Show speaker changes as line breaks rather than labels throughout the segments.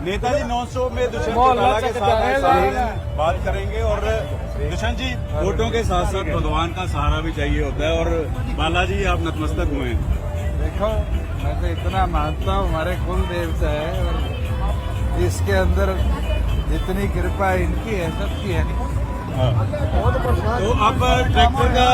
Netaji non stop में दुष्यंत चौटाला के साथ बात करेंगे। और दुष्यंत जी, वोटों के साथ साथ भगवान का सहारा भी चाहिए होता है, और बालाजी आप नतमस्तक हुए हैं।
देखो, मैं तो इतना मानता हूँ, हमारे कुल देवता है और इसके अंदर जितनी कृपा इनकी है सबकी है।
तो आप ट्रैक्टर का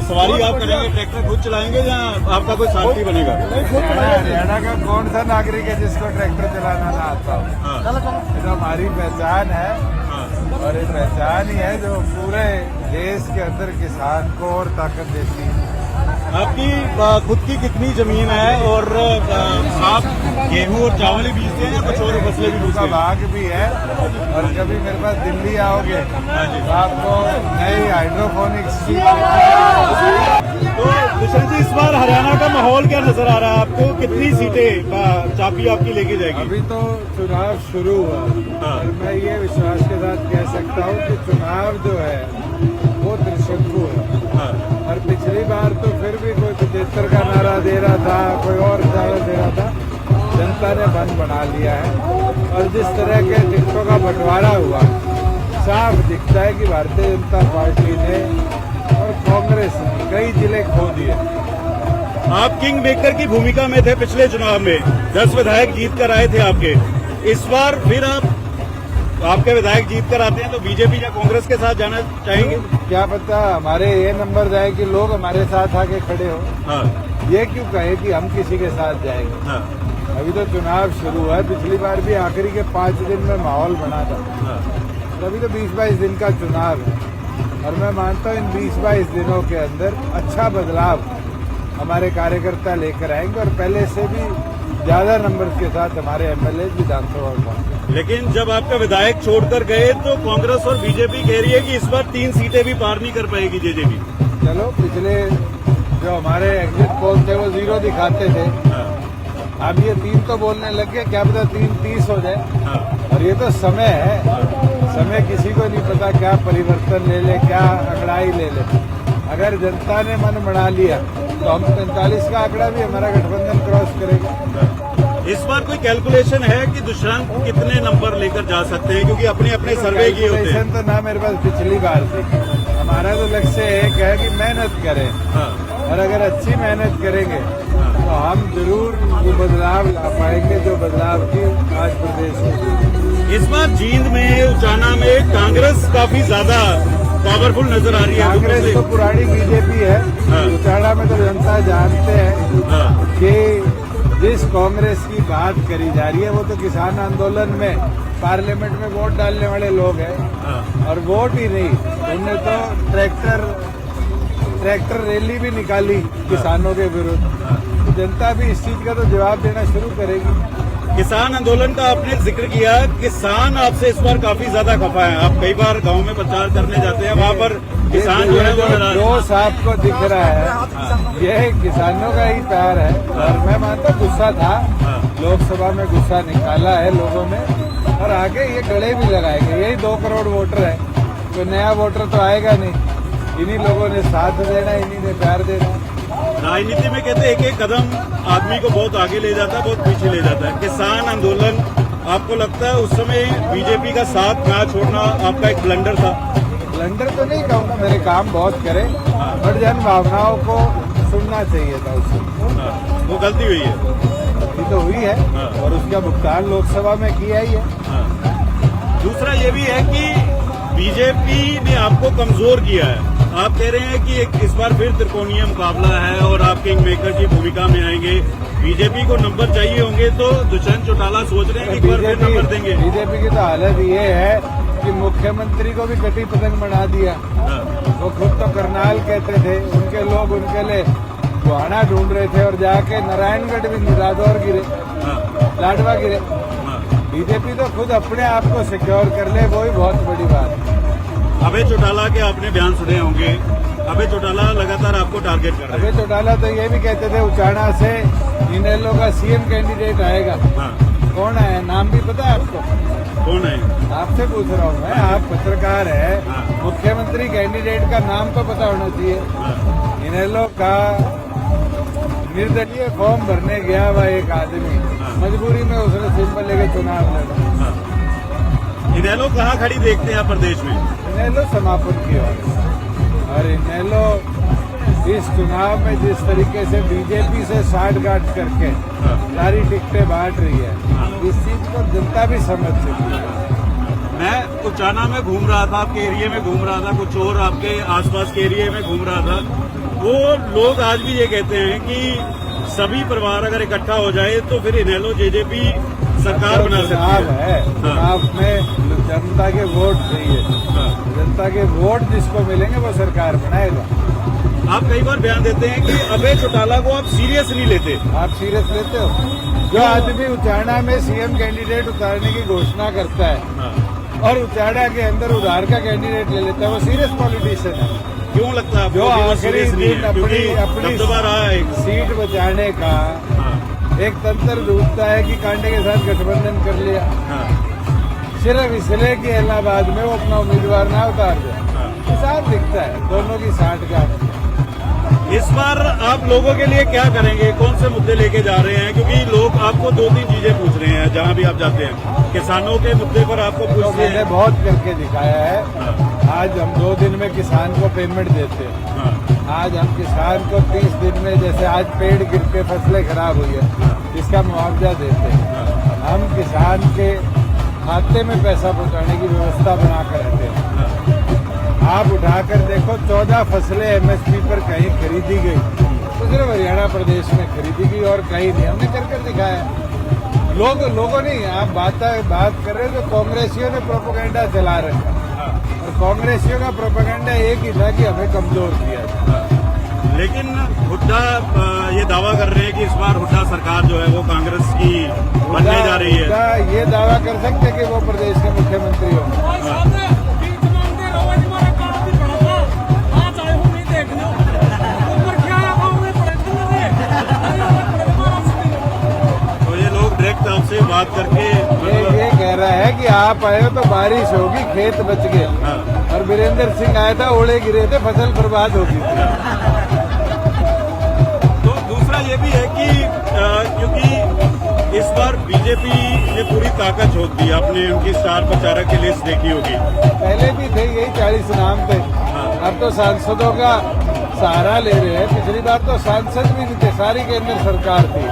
सवारी आप करेंगे, ट्रैक्टर खुद चलाएंगे या आपका कोई साथी बनेगा?
हरियाणा का कौन सा नागरिक है जिसको ट्रैक्टर चलाना ना आता हो? ये तो हमारी पहचान है, और ये पहचान ही है जो पूरे देश के अंदर किसान को और ताकत देती है।
आपकी खुद की कितनी जमीन है, और आप गेहूं और चावल ही बीजते हैं या कुछ और फसलें भी बीजते हैं?
बाग भी है, और कभी मेरे पास दिल्ली आओगे तो आपको नई हाइड्रोपोनिक्स की।
तो दुष्यंत जी, इस बार हरियाणा का माहौल क्या नजर आ रहा है आपको? कितनी सीटें चाबी आपकी लेके जाएगी?
अभी तो चुनाव शुरू हुआ, और मैं ये विश्वास के साथ कह सकता हूँ कि चुनाव जो है वो त्रिशंकु है। और पिछली बार तो फिर भी कोई 75 का नारा दे रहा था, कोई और नारा दे रहा था, जनता ने मन बना लिया है। और जिस तरह के टिकटों का बंटवारा हुआ, साफ दिखता है कि भारतीय जनता पार्टी ने और कांग्रेस ने कई जिले खो दिए।
आप किंग मेकर की भूमिका में थे पिछले चुनाव में, 10 विधायक जीत कर आए थे आपके। इस बार फिर आपके विधायक जीत कर आते हैं तो बीजेपी या कांग्रेस के साथ जाना चाहेंगे?
क्या पता हमारे ये नंबर जाए कि लोग हमारे साथ आके खड़े हो। ये क्यों कहे कि हम किसी के साथ जाएंगे? अभी तो चुनाव शुरू हुआ है। पिछली बार भी आखिरी के 5 दिन में माहौल बना था, अभी तो 20-22 दिन का चुनाव है, और मैं मानता हूँ इन 20-22 दिनों के अंदर अच्छा बदलाव हमारे कार्यकर्ता लेकर आएंगे, और पहले से भी ज्यादा नंबर के साथ हमारे एमएलए विधानसभा में पहुंचे।
लेकिन जब आपका विधायक छोड़कर गए तो कांग्रेस और बीजेपी कह रही है कि इस बार 3 सीटें भी पार नहीं कर पाएगी जेजेपी।
चलो, पिछले जो हमारे एग्जिट पोल थे वो 0 दिखाते थे, अब ये 3 तो बोलने लग गए, क्या पता 3-30 हो जाए। और ये तो समय है, समय किसी को नहीं पता क्या परिवर्तन ले ले, क्या आंकड़ाई ले ले। अगर जनता ने मन बना लिया तो हम 45 का आंकड़ा भी हमारा गठबंधन क्रॉस करेगा।
इस बार कोई कैलकुलेशन है कि दुष्यंत कितने नंबर लेकर जा सकते हैं? क्योंकि अपने अपने सर्वे किए होते हैं।
तो ना मेरे पास पिछली बार थी। हमारा तो लक्ष्य एक है कि मेहनत करें, और अगर अच्छी मेहनत करेंगे तो हम जरूर वो बदलाव ला पाएंगे जो बदलाव की आज प्रदेश में।
इस बार जींद में, उचाना में कांग्रेस काफी ज्यादा पावरफुल नजर आ रही है।
कांग्रेस तो पुरानी बीजेपी है। उचाना में तो जनता जानते हैं कि जिस कांग्रेस की बात करी जा रही है वो तो किसान आंदोलन में पार्लियामेंट में वोट डालने वाले लोग हैं, और वोट ही नहीं, उन्होंने तो ट्रैक्टर रैली भी निकाली किसानों के विरुद्ध। तो जनता भी इस चीज का तो जवाब देना शुरू करेगी।
किसान आंदोलन का आपने जिक्र किया, किसान आपसे इस बार काफी ज्यादा खफा है। आप कई बार गांव में प्रचार करने जाते हैं, वहाँ पर किसान जो है वो
रोष आपको दिख रहा है, ये किसानों का ही प्यार है। और मैं मानता हूँ गुस्सा था, लोकसभा में गुस्सा निकाला है लोगों ने, और आगे ये गले भी लगाएंगे। यही 2 करोड़ वोटर है, तो नया वोटर तो आएगा नहीं। इन्हीं लोगों ने साथ देना, इन्हीं ने प्यार देना।
राजनीति में कहते हैं एक एक कदम आदमी को बहुत आगे ले जाता है, बहुत पीछे ले जाता है। किसान आंदोलन, आपको लगता है उस समय बीजेपी का साथ ना छोड़ना आपका एक ब्लंडर था?
ब्लंडर तो नहीं कहूँगा, मेरे काम बहुत करे, बट जन भावनाओं को सुनना चाहिए था उससे।
वो गलती हुई है?
गलती तो हुई है, और उसका भुगतान लोकसभा में किया ही है।
दूसरा ये भी है कि बीजेपी ने आपको कमजोर किया है। आप कह रहे हैं कि इस बार फिर त्रिकोणीय मुकाबला है और आप किंग मेकर की भूमिका में आएंगे। बीजेपी को नंबर चाहिए होंगे तो दुष्यंत चौटाला सोच रहे हैं कि एक बार फिर नंबर देंगे।
बीजेपी की तो हालत ये है कि मुख्यमंत्री को भी कटी पतंग बना दिया। वो खुद तो करनाल कहते थे, उनके लोग उनके लिए गुहाना ढूंढ रहे थे, और जाके नारायणगढ़ भी निरादौर गिरे, लाडवा गिरे। बीजेपी तो खुद अपने आप को सिक्योर कर ले, वो ही बहुत बड़ी बात है।
अभय चौटाला के आपने बयान सुने होंगे, अभय चौटाला लगातार आपको टारगेट कर रहे हैं।
अभय चौटाला तो ये भी कहते थे उचाना से इनेलो का सीएम कैंडिडेट आएगा। कौन है, नाम भी पता है आपको?
कौन है?
आपसे पूछ रहा हूँ मैं, आप पत्रकार है, मुख्यमंत्री कैंडिडेट का नाम तो पता होना चाहिए। इनेलो का निर्दलीय फॉर्म भरने गया हुआ एक आदमी मजबूरी में उसने सिंबल लेके चुनाव लड़ा।
हाँ। इनेलो कहाँ खड़ी देखते हैं आप प्रदेश में?
इनेलो समापन की ओर और इनेलो इस चुनाव में जिस तरीके से बीजेपी से साठगांठ करके सारी टिकटें बांट रही है, इस चीज को जनता भी समझ चुकी है।
मैं उचाना में घूम रहा था, आपके एरिया में घूम रहा था, कुछ और आपके आसपास के एरिया में घूम रहा था। वो लोग आज भी ये कहते हैं कि सभी परिवार अगर इकट्ठा हो जाए तो फिर इनेलो जेजेपी सरकार बना सकती है।
चुनाव में जनता के वोट चाहिए, जनता के वोट जिसको मिलेंगे वो सरकार बनाएगा।
आप कई बार बयान देते हैं कि अभय चौटाला को आप सीरियस नहीं लेते।
आप सीरियस लेते हो? जो आदमी उचाना में सीएम कैंडिडेट उतारने की घोषणा करता है और उचाना के अंदर उधार का कैंडिडेट ले लेता है, वो सीरियस पॉलिटिशियन है।
क्यों लगता है
जो आखिरी दिन अपनी सीट बचाने का एक तंत्र ढूंढता है कि कांटे के साथ गठबंधन कर लिया, सिर्फ इसलिए कि इलाहाबाद में वो अपना उम्मीदवार ना उतार दे। साफ दिखता है दोनों की साठगांठ।
इस बार आप लोगों के लिए क्या करेंगे? कौन से मुद्दे लेके जा रहे हैं? क्योंकि लोग आपको 2-3 चीजें पूछ रहे हैं जहां भी आप जाते हैं। किसानों के मुद्दे पर आपको पूछते हैं।
मैंने बहुत करके दिखाया है। आज हम 2 दिन में किसान को पेमेंट देते हैं। आज हम किसान को 30 दिन में, जैसे आज पेड़ गिर के फसलें खराब हुई है, इसका मुआवजा देते हैं। हम किसान के खाते में पैसा पहुंचाने की व्यवस्था बनाकर रहते हैं। आप उठाकर देखो 14 फसलें एमएसपी पर कहीं खरीदी गई तो सिर्फ हरियाणा प्रदेश में खरीदी गई और कहीं नहीं। हमने कर दिखाया। लोगों नहीं, आप बात कर रहे हो तो कांग्रेसियों ने प्रोपेगेंडा चला रखा और कांग्रेसियों का प्रोपेगेंडा एक ही था कि हमें कमजोर किया था।
लेकिन हुड्डा ये दावा कर रहे हैं कि इस बार हुड्डा सरकार जो है वो कांग्रेस की बनने जा रही है।
ये दावा कर सकते कि वो प्रदेश के मुख्यमंत्री हो।
आपसे बात करके
ये कह रहा है कि आप आए हो तो बारिश होगी, खेत बच गए, और वीरेंद्र सिंह आया था, ओले गिरे थे, फसल बर्बाद होगी।
तो दूसरा ये भी है कि क्योंकि इस बार बीजेपी ने पूरी ताकत झोंक दी। आपने उनकी स्टार प्रचारक की लिस्ट देखी होगी।
पहले भी थे, यही 40 नाम थे। अब तो सांसदों का सहारा ले रहे हैं। पिछली बार तो सांसद भी नहीं थे, सारी केंद्र सरकार थी।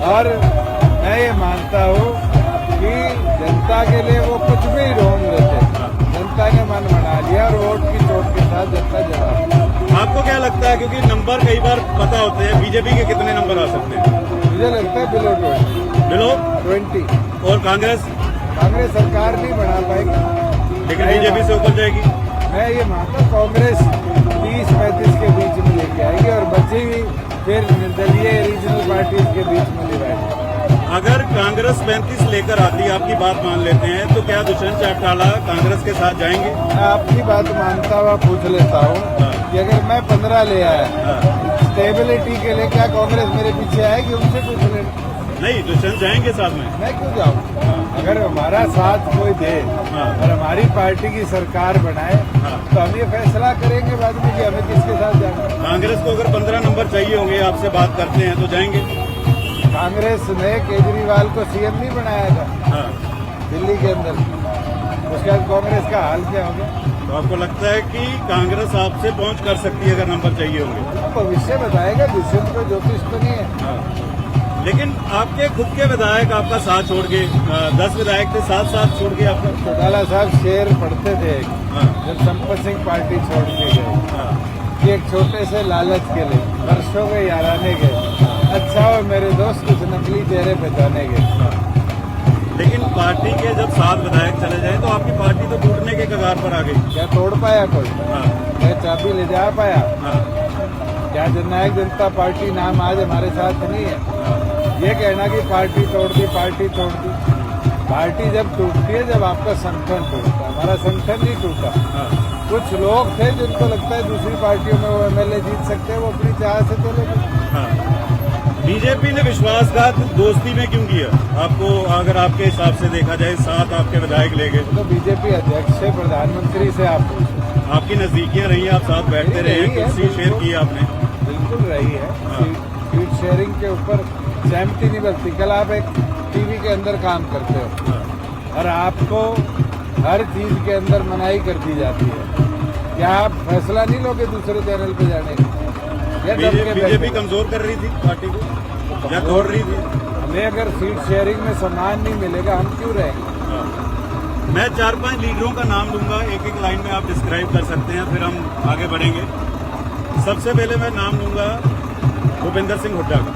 और मैं ये मानता हूँ कि जनता के लिए वो कुछ भी ढूंढ लेते। जनता ने मन बना लिया और वोट की चोट के साथ जनता जवाब।
आपको क्या लगता है, क्योंकि नंबर कई बार पता होते हैं, बीजेपी के कितने नंबर आ सकते हैं?
मुझे लगता है बिलो 20
और कांग्रेस
सरकार नहीं बना पाएगी,
लेकिन बीजेपी से ऊपर जाएगी।
मैं ये मानता हूँ कांग्रेस 30-35 के बीच में लेके आएगी और बची हुई फिर निर्दलीय रीजनल पार्टीज के बीच में डिवाइड।
अगर कांग्रेस 35 लेकर आती है, आपकी बात मान लेते हैं, तो क्या दुष्यंत चौटाला कांग्रेस के साथ जाएंगे?
मैं आपकी बात मानता हुआ पूछ लेता हूँ कि अगर मैं 15 ले आया स्टेबिलिटी के लिए, क्या कांग्रेस मेरे पीछे आएगी? उनसे पूछ लेना।
नहीं, दुष्यंत जाएंगे साथ में।
मैं क्यों जाऊँ? अगर हमारा साथ कोई दे और हमारी पार्टी की सरकार बनाए तो हम ये फैसला करेंगे बाद में कि हमें किसके साथ जाना।
कांग्रेस को अगर 15 नंबर चाहिए होंगे, आपसे बात करते हैं तो जाएंगे?
कांग्रेस ने केजरीवाल को सीएम नहीं बनाया था दिल्ली के अंदर, उसके बाद कांग्रेस का हाल क्या हो गया?
तो आपको लगता है कि कांग्रेस आपसे पहुंच कर सकती है अगर नंबर चाहिए होंगे?
भविष्य बताएगा, दुष्यंत को ज्योतिष तो नहीं है।
लेकिन आपके खुद के विधायक आपका साथ छोड़ के 10 विधायक थे, साथ छोड़ के आपका।
चौटाला साहब शेर पढ़ते थे जब संपत सिंह पार्टी छोड़ के गए, एक छोटे से लालच के लिए वर्षों में याराने गए। अच्छा हो मेरे दोस्त, कुछ नकली चेहरे पहचाने गए।
लेकिन पार्टी के जब 7 विधायक चले जाए तो आपकी पार्टी तो टूटने के कगार पर आ गई।
क्या तोड़ पाया कोई? क्या चाबी ले जा पाया? क्या जननायक जनता पार्टी नाम आज हमारे साथ नहीं है? ये कहना कि पार्टी तोड़ दी। पार्टी जब टूटती है जब आपका संगठन टूटता है। हमारा संगठन नहीं टूटा। कुछ लोग थे जिनको लगता है दूसरी पार्टियों में वो एमएलए जीत सकते हैं, वो अपनी चाह से चले गए।
बीजेपी ने विश्वासघात दोस्ती में क्यों किया? आपको अगर आपके हिसाब से देखा जाए, 7 आपके विधायक ले गए।
तो बीजेपी अध्यक्ष से, प्रधानमंत्री से आप
आपकी नजदीकियां रही, आप साथ बैठते रहे, कुर्सी शेयर की आपने?
बिल्कुल रही है। सीट शेयरिंग के ऊपर सहमति नहीं बनती। कल आप एक टीवी के अंदर काम करते हो और आपको हर चीज के अंदर मनाही कर दी जाती है, क्या आप फैसला नहीं लोगे दूसरे चैनल पे जाने का?
बीजेपी कमजोर कर रही थी पार्टी को या तोड़ रही थी?
हमें अगर सीट शेयरिंग में सम्मान नहीं मिलेगा हम क्यों रहेंगे?
मैं 4-5 लीडरों का नाम दूंगा, एक एक लाइन में आप डिस्क्राइब कर सकते हैं, फिर हम आगे बढ़ेंगे। सबसे पहले मैं नाम दूंगा भूपेंद्र सिंह हुड्डा का।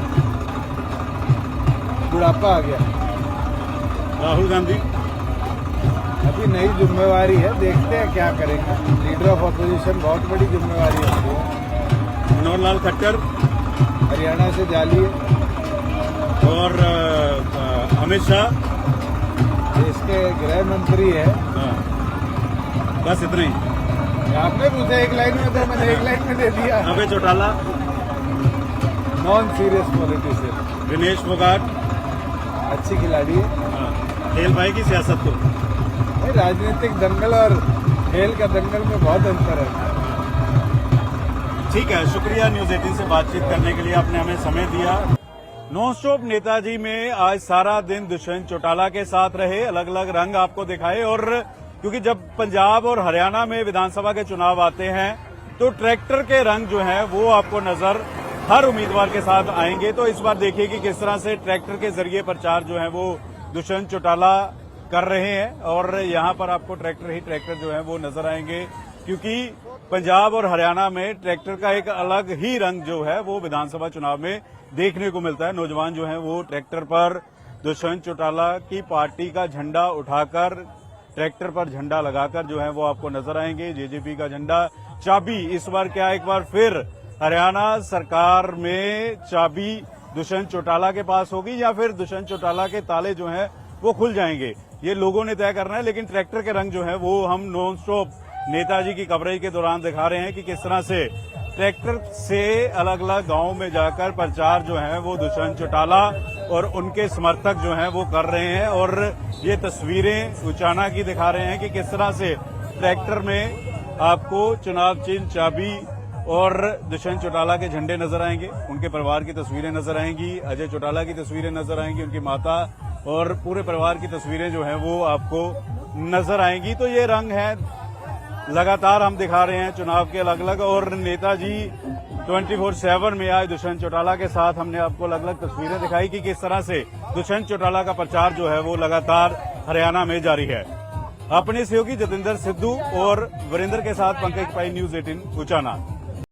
बुढ़ापा आ गया।
राहुल गांधी
अभी नई जिम्मेवारी है, देखते हैं क्या करेंगे। लीडर ऑफ अपोजिशन बहुत बड़ी जिम्मेवारी होती है।
मनोहर लाल खट्टर
हरियाणा से जाली है।
और अमित शाह
इसके गृह मंत्री है।
बस इतना ही।
आपने पूछा एक लाइन में, तो मैंने एक लाइन में दे दिया।
Abhay Chautala
non serious politician.
Dinesh Phogat
अच्छी खिलाड़ी है।
खेल भाई की सियासत को
राजनीतिक दंगल और खेल का दंगल में बहुत अंतर है।
ठीक है, शुक्रिया न्यूज 18 से बातचीत करने के लिए, आपने हमें समय दिया। नॉन स्टॉप नेताजी में आज सारा दिन दुष्यंत चौटाला के साथ रहे, अलग अलग रंग आपको दिखाए। और क्योंकि जब पंजाब और हरियाणा में विधानसभा के चुनाव आते हैं तो ट्रैक्टर के रंग जो हैं वो आपको नजर हर उम्मीदवार के साथ आएंगे। तो इस बार देखिए कि किस तरह से ट्रैक्टर के जरिए प्रचार जो है वो दुष्यंत चौटाला कर रहे हैं। और यहां पर आपको ट्रैक्टर ही ट्रैक्टर जो है वो नजर आएंगे, क्योंकि पंजाब और हरियाणा में ट्रैक्टर का एक अलग ही रंग जो है वो विधानसभा चुनाव में देखने को मिलता है। नौजवान जो है वो ट्रैक्टर पर दुष्यंत चौटाला की पार्टी का झंडा उठाकर, ट्रैक्टर पर झंडा लगाकर जो है वो आपको नजर आएंगे। जेजेपी का झंडा, चाबी इस बार क्या एक बार फिर हरियाणा सरकार में चाबी दुष्यंत चौटाला के पास होगी या फिर दुष्यंत चौटाला के ताले जो हैं वो खुल जाएंगे, ये लोगों ने तय करना है। लेकिन ट्रैक्टर के रंग जो है वो हम नॉन स्टॉप नेताजी की कवरेज के दौरान दिखा रहे हैं कि किस तरह से ट्रैक्टर से अलग अलग गांवों में जाकर प्रचार जो है वो दुष्यंत चौटाला और उनके समर्थक जो हैं वो कर रहे हैं। और ये तस्वीरें उचाना की दिखा रहे हैं कि किस तरह से ट्रैक्टर में आपको चुनाव चिन्ह, चाबी और दुष्यंत चौटाला के झंडे नजर आएंगे, उनके परिवार की तस्वीरें नजर आएंगी, अजय चौटाला की तस्वीरें नजर आएंगी, उनकी माता और पूरे परिवार की तस्वीरें जो हैं वो आपको नजर आएंगी। तो ये रंग है लगातार हम दिखा रहे हैं चुनाव के अलग अलग। और नेताजी 24/7 में आज दुष्यंत चौटाला के साथ हमने आपको अलग अलग तस्वीरें दिखाई कि किस तरह से दुष्यंत चौटाला का प्रचार जो है वो लगातार हरियाणा में जारी है। अपने सहयोगी जतिंदर सिद्धू और वीरेंद्र के साथ पंकज पाई, न्यूज 18 उचाना।